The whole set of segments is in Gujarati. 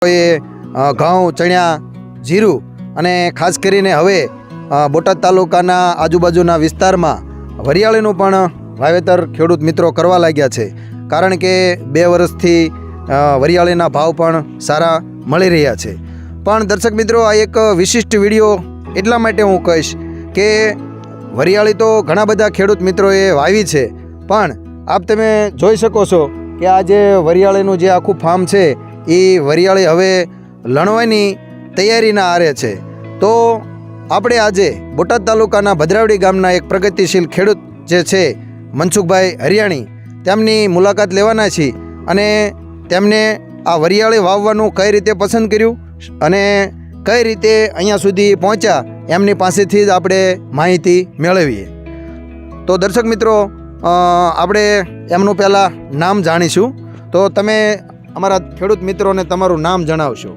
એ ઘઉં, ચણ્યા, જીરું અને ખાસ કરીને હવે બોટાદ તાલુકાના આજુબાજુના વિસ્તારમાં વરિયાળીનું પણ વાવેતર ખેડૂત મિત્રો કરવા લાગ્યા છે. કારણ કે 2 વર્ષથી વરિયાળીના ભાવ પણ સારા મળી રહ્યા છે. પણ દર્શક મિત્રો, આ એક વિશિષ્ટ વિડીયો એટલા માટે હું કહીશ કે વરિયાળી તો ઘણા બધા ખેડૂત મિત્રોએ વાવી છે, પણ આપ તમે જોઈ શકો છો કે આ જે વરિયાળીનું જે આખું ફાર્મ છે એ વરિયાળી હવે લણવાની તૈયારીના આરે છે. તો આપણે આજે બોટાદ તાલુકાના ભદ્રાવડી ગામના એક પ્રગતિશીલ ખેડૂત જે છે મનસુખભાઈ હરિયાણી, તેમની મુલાકાત લેવાના છીએ અને તેમને આ વરિયાળી વાવવાનું કઈ રીતે પસંદ કર્યું અને કઈ રીતે અહીંયા સુધી પહોંચ્યા એમની પાસેથી જ આપણે માહિતી મેળવીએ. તો દર્શક મિત્રો, આપણે એમનું પહેલાં નામ જાણીશું. તો તમે અમારા ખેડૂત મિત્રોને તમારું નામ જણાવશો.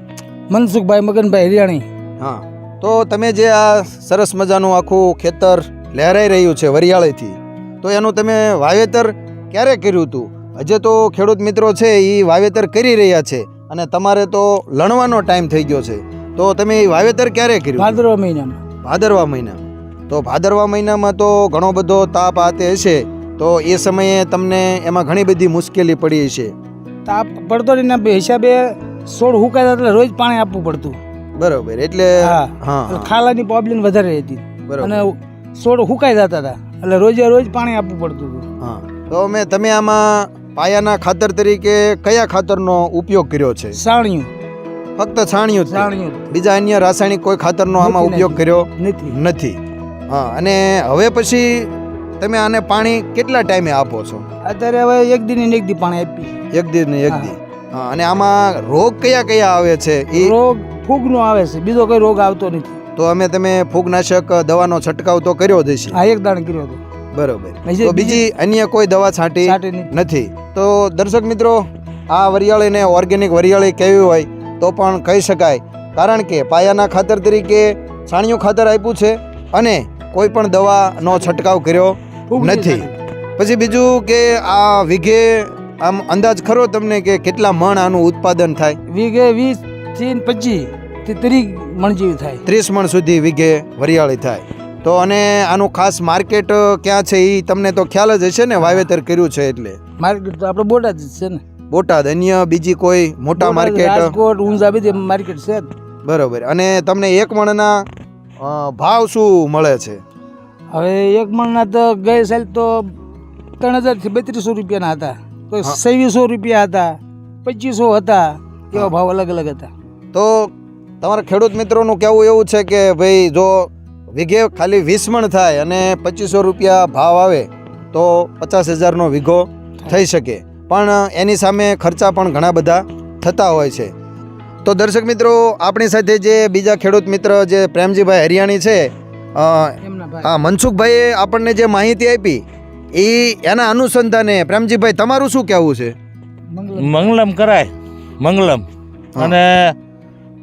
મનસુખભાઈ મગનભાઈ હરિયાણી. હા, તો તમે જે આ સરસ મજાનું આખું ખેતર લહેરાઈ રહ્યું છે વરિયાળીથી, તો એનું તમે વાવેતર ક્યારે કર્યું હતું? હજે તો ખેડૂત મિત્રો છે એ વાવેતર કરી રહ્યા છે અને તમારે તો લણવાનો ટાઈમ થઈ ગયો છે, તો તમે એ વાવેતર ક્યારે કર્યું? ભાદરવા મહિનામાં. ભાદરવા મહિનામાં. તો ભાદરવા મહિનામાં તો ઘણો બધો તાપ આતે હશે, તો એ સમયે તમને એમાં ઘણી બધી મુશ્કેલી પડી હશે. તાપ પડતો એના હિસાબે છોડ હુકાતા એટલે રોજ પાણી આપવું પડતું. બરોબર. એટલે હા, ખાલાની પ્રોબ્લેમ વધારે હતી અને છોડ હુકાઈ જતા હતા એટલે રોજે રોજ પાણી આપવું પડતું હતું. હા, તો તમે આમાં પાયાના ખાતર તરીકે કયા ખાતરનો ઉપયોગ કર્યો છે? સાણિયું. ફક્ત છાણિયું? સાણિયું. બીજા અન્ય રાસાયણિક કોઈ ખાતરનો આમાં ઉપયોગ કર્યો નથી. હા, અને હવે પછી તમે આને પાણી કેટલા ટાઈમે આપો છો? અત્યારે હવે એક દી પાણી આપી. એક દી. હા, અને આમાં રોગ કયા આવે છે? એ રોગ ફૂગનો આવે છે, બીજો કોઈ રોગ આવતો નથી. તો તમે ફૂગનાશક દવાનો છંટકાવ તો કર્યો જ છે? હા, એક દાણ કર્યો હતો. બરોબર. તો બીજી અન્ય કોઈ દવા છાંટી નથી? તો દર્શક મિત્રો, આ વરિયાળીને ઓર્ગેનિક વરિયાળી કેવી હોય તો પણ કહી શકાય, કારણ કે પાયાના ખાતર તરીકે છાણિયું ખાતર આપ્યું છે અને કોઈ પણ દવાનો છંટકાવ કર્યો નથી. પછી બીજું કે આ વીઘે આમ અંદાજ ખરો તમને કે કેટલા મણ આનું ઉત્પાદન થાય? વીઘે 20 થી 25 થી 30 મણ જેવી થાય. 30 મણ સુધી વીઘે વરિયાળી થાય. તો અને આનું ખાસ માર્કેટ ક્યાં છે એ તમને તો ખ્યાલ જ હશે ને, વાવેતર કર્યું છે એટલે? માર્કેટ તો આપણે બોટાદ જ છે ને. બોટાદ. અન્ય બીજી કોઈ મોટા માર્કેટ? રાજકોટ, ઊંઝા બધી માર્કેટ છે. બરોબર. અને તમને એક મણના ભાવ શું મળે છે? હવે એક મણના તો ગઈ સાલ તો 3000 થી 3200 રૂપિયાના હતા, કોઈ 2600 રૂપિયા હતા, 2500 હતા, એવા ભાવ અલગ અલગ હતા. તો તમારા ખેડૂત મિત્રોનું કહેવું એવું છે કે ભાઈ જો વીઘે ખાલી 20 મણ થાય અને 2500 રૂપિયા ભાવ આવે તો 50,000નો વીઘો થઈ શકે, પણ એની સામે ખર્ચા પણ ઘણા બધા થતા હોય છે. તો દર્શક મિત્રો, આપણી સાથે જે બીજા ખેડૂત મિત્ર જે પ્રેમજીભાઈ હરિયાણી છે, હા, મનસુખભાઈએ આપણને જે માહિતી આપી એના અનુસંધાને પ્રેમજીભાઈ તમારું શું કહેવું છે? મંગલમ કરાય, મંગલમ. અને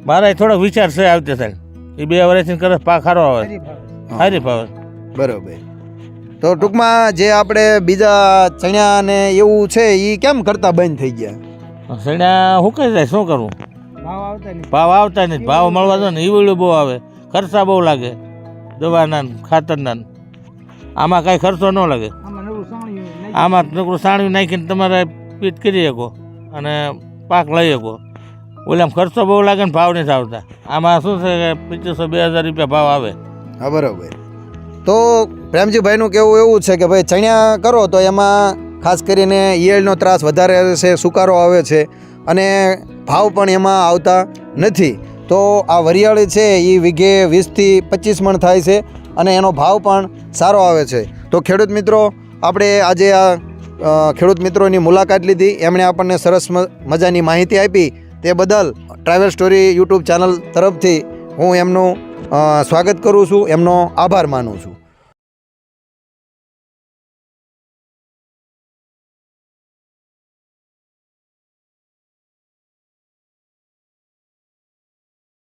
મારા થોડોક વિચાર છે આવતી સાલ એ 2 વર્ષથી કરે પાક સારો આવે, સારી ભાવે. બરોબર. તો ટૂંકમાં જે આપણે બીજા ચણ્યા ને એવું છે એ કેમ કરતા બંધ થઈ ગયા? ચણ્યા હુકાઈ જાય, શું કરવું? ભાવ આવતા નથી. ભાવ મળવા દો ને ઈવડું બહુ આવે, ખર્ચા બહુ લાગે, દવાના ખાતરના. આમાં કાંઈ ખર્ચો ન લાગે. આમાં નકરું સાણવી નાખીને તમારે પીટ કરી શકો અને પાક લઈ શકો. ઓલામાં ખર્ચો બહુ લાગે ને ભાવ નથી આવતા. આમાં શું છે કે 2500-2000 રૂપિયા ભાવ આવે. હા, બરાબર. તો પ્રેમજીભાઈનું કહેવું એવું છે કે ભાઈ ચણ્યા કરો તો એમાં ખાસ કરીને ઈયળનો ત્રાસ વધારે છે, સુકારો આવે છે અને ભાવ પણ એમાં આવતા નથી. તો આ વરિયાળી છે એ વીઘે 20 થી 25 મણ થાય છે અને એનો ભાવ પણ સારો આવે છે. તો ખેડૂત મિત્રો, આપણે આજે આ ખેડૂત મિત્રોની મુલાકાત લીધી, એમણે આપણને સરસ મજાની માહિતી આપી, તે બદલ ટ્રાવેલ સ્ટોરી યુટ્યુબ ચેનલ તરફથી હું એમનું સ્વાગત કરું છું, એમનો આભાર માનું છું.